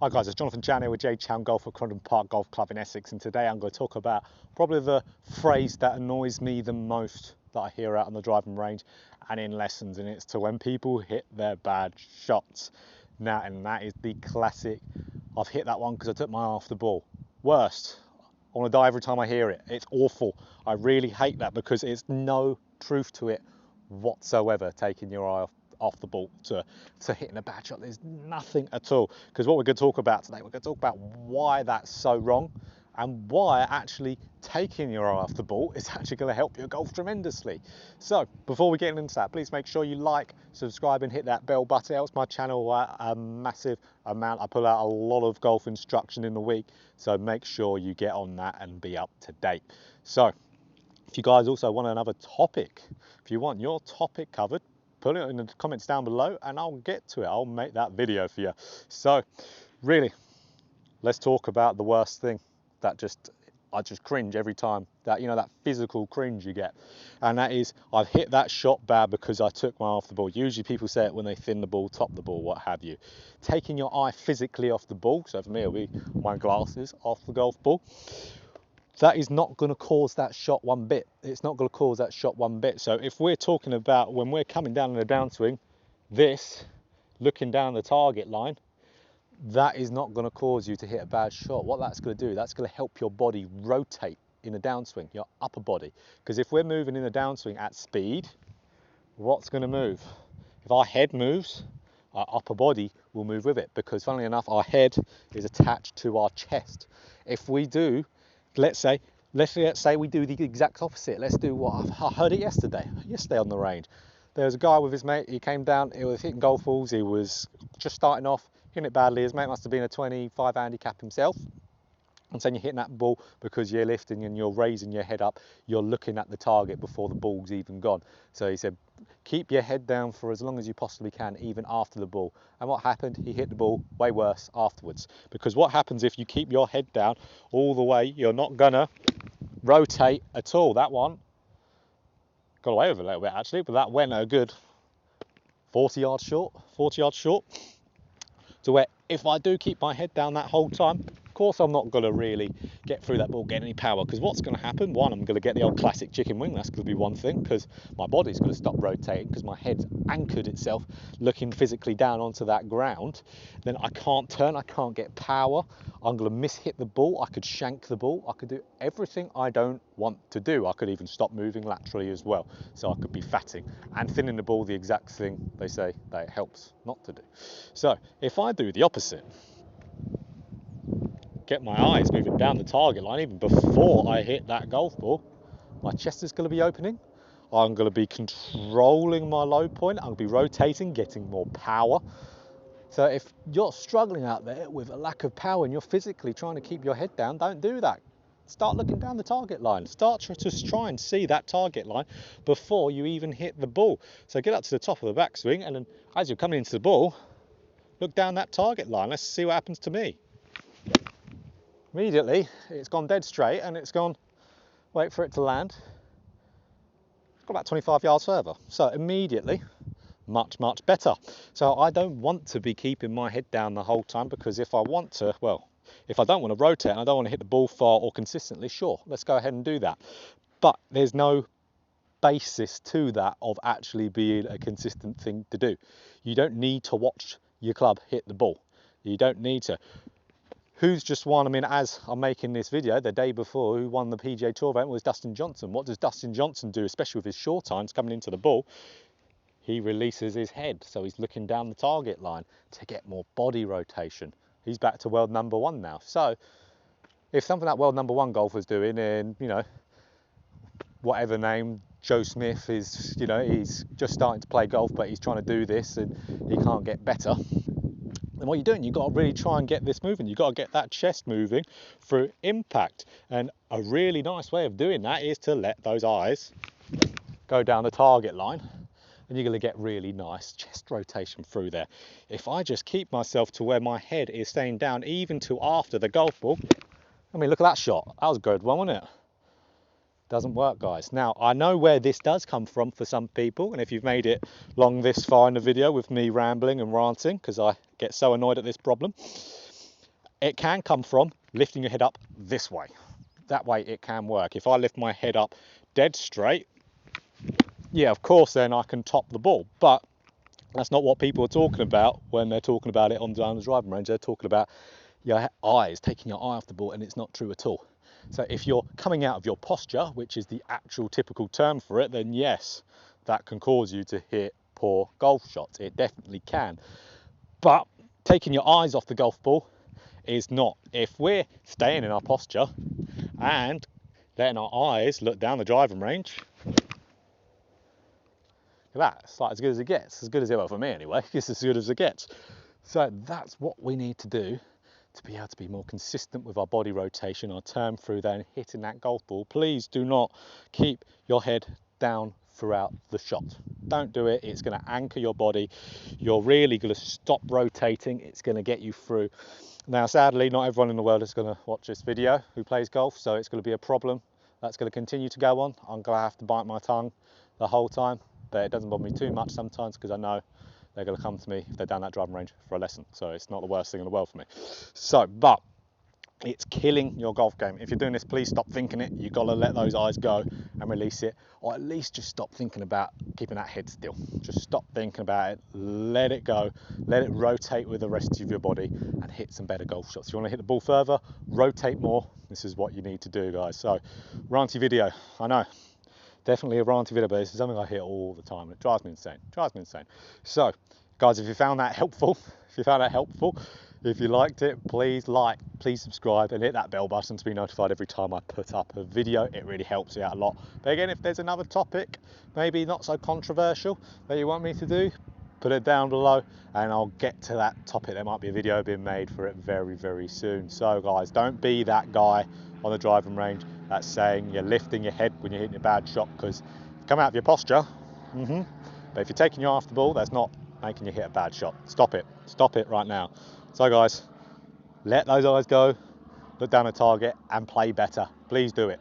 Hi guys, it's Jonathan Chan here with JChownGolf at Crondon Park Golf Club in Essex, and today I'm going to talk about probably the phrase that annoys me the most that I hear out on the driving range and in lessons, and it's to when people hit their bad shots. Now, and that is the classic, I've hit that one because I took my eye off the ball. Worst. I want to die every time I hear it. It's awful. I really hate that because it's no truth to it whatsoever, taking your eye off the ball to hitting a bad shot. There's nothing at all, because what we're going to talk about today, we're going to talk about why that's so wrong and why actually taking your eye off the ball is actually going to help your golf tremendously. So before we get into that, please make sure you like, subscribe and hit that bell button. It helps my channel a massive amount. I pull out a lot of golf instruction in the week, so make sure you get on that and be up to date. So if you guys also want another topic, if you want your topic covered, put it in the comments down below and I'll get to it. I'll make that video for you. So really, let's talk about the worst thing that I just cringe every time, that, you know, that physical cringe you get. And that is, I've hit that shot bad because I took my eye off the ball. Usually people say it when they thin the ball, top the ball, what have you. Taking your eye physically off the ball, so for me it'll be my glasses off the golf ball. That is not going to cause that shot one bit. It's not going to cause that shot one bit. So if we're talking about when we're coming down in a downswing, this, looking down the target line, that is not going to cause you to hit a bad shot. What that's going to do, that's going to help your body rotate in a downswing, your upper body. Because if we're moving in a downswing at speed, what's going to move? If our head moves, our upper body will move with it, because funnily enough, our head is attached to our chest. If we do, let's say we do the exact opposite. Let's do what I heard it yesterday on the range. There was a guy with his mate. He came down, he was hitting golf balls. He was just starting off, hitting it badly. His mate must have been a 25 handicap himself. And saying you're hitting that ball because you're lifting and you're raising your head up, you're looking at the target before the ball's even gone. So he said, keep your head down for as long as you possibly can, even after the ball. And what happened? He hit the ball way worse afterwards. Because what happens if you keep your head down all the way, you're not gonna rotate at all. That one got away with it a little bit actually, but that went a good 40 yards short. To where if I do keep my head down that whole time, of course I'm not going to really get through that ball, get any power, because what's going to happen? One, I'm going to get the old classic chicken wing. That's going to be one thing, because my body's going to stop rotating because my head's anchored itself looking physically down onto that ground. Then I can't turn, I can't get power. I'm going to miss-hit the ball. I could shank the ball. I could do everything I don't want to do. I could even stop moving laterally as well. So I could be fatting and thinning the ball, the exact thing they say that it helps not to do. So if I do the opposite, get my eyes moving down the target line even before I hit that golf ball, my chest is going to be opening. I'm going to be controlling my low point. I'm going to be rotating, getting more power. So if you're struggling out there with a lack of power and you're physically trying to keep your head down, don't do that. Start looking down the target line. Start to just try and see that target line before you even hit the ball. So get up to the top of the backswing, and then as you're coming into the ball, look down that target line. Let's see what happens to me. Immediately, it's gone dead straight and it's gone, wait for it to land. It's got about 25 yards further. So immediately, much better. So I don't want to be keeping my head down the whole time, because if I want to, well, if I don't want to rotate and I don't want to hit the ball far or consistently, sure, let's go ahead and do that. But there's no basis to that of actually being a consistent thing to do. You don't need to watch your club hit the ball. You don't need to. Who's just won? I mean, as I'm making this video, the day before, who won the PGA Tour event was Dustin Johnson. What does Dustin Johnson do, especially with his short irons coming into the ball? He releases his head, so he's looking down the target line to get more body rotation. He's back to world number one now. So if something that world number one golfer's doing, and, you know, whatever name, Joe Smith is, you know, he's just starting to play golf, but he's trying to do this and he can't get better. And what you're doing, you've got to really try and get this moving. You've got to get that chest moving through impact. And a really nice way of doing that is to let those eyes go down the target line, and you're going to get really nice chest rotation through there. If I just keep myself to where my head is staying down, even to after the golf ball, I mean, look at that shot. That was a good one, wasn't it? Doesn't work, guys. Now, I know where this does come from for some people, and if you've made it long this far in the video with me rambling and ranting, because I get so annoyed at this problem, it can come from lifting your head up this way. That way it can work. If I lift my head up dead straight, yeah, of course, then I can top the ball. But that's not what people are talking about when they're talking about it on down the driving range. They're talking about your eyes, taking your eye off the ball, and it's not true at all. So if you're coming out of your posture, which is the actual typical term for it, then yes, that can cause you to hit poor golf shots. It definitely can. But taking your eyes off the golf ball is not. If we're staying in our posture and letting our eyes look down the driving range, look at that, it's like as good as it gets. As good as it will for me anyway. It's as good as it gets. So that's what we need to do to be able to be more consistent with our body rotation, our turn through there and hitting that golf ball. Please do not keep your head down throughout the shot. Don't do it. It's going to anchor your body. You're really going to stop rotating. It's going to get you through. Now, sadly, not everyone in the world is going to watch this video who plays golf, so it's going to be a problem. That's going to continue to go on. I'm going to have to bite my tongue the whole time, but it doesn't bother me too much sometimes because I know they're going to come to me if they're down that driving range for a lesson. So it's not the worst thing in the world for me. So, but it's killing your golf game. If you're doing this, please stop thinking it. You've got to let those eyes go and release it, or at least just stop thinking about keeping that head still. Just stop thinking about it, let it go, let it rotate with the rest of your body and hit some better golf shots. If you want to hit the ball further, rotate more. This is what you need to do, guys. So, ranty video, I know. Definitely a ranty video, but this is something I hear all the time and it drives me insane. So, guys, if you found that helpful, if you liked it, please like, please subscribe and hit that bell button to be notified every time I put up a video. It really helps you out a lot. But again, if there's another topic, maybe not so controversial, that you want me to do, put it down below and I'll get to that topic. There might be a video being made for it very, very soon. So guys, don't be that guy on the driving range that's saying you're lifting your head when you're hitting a bad shot, because come out of your posture, but if you're taking your eye off the ball, that's not making you hit a bad shot. Stop it right now. So guys, let those eyes go, look down the target and play better. Please do it.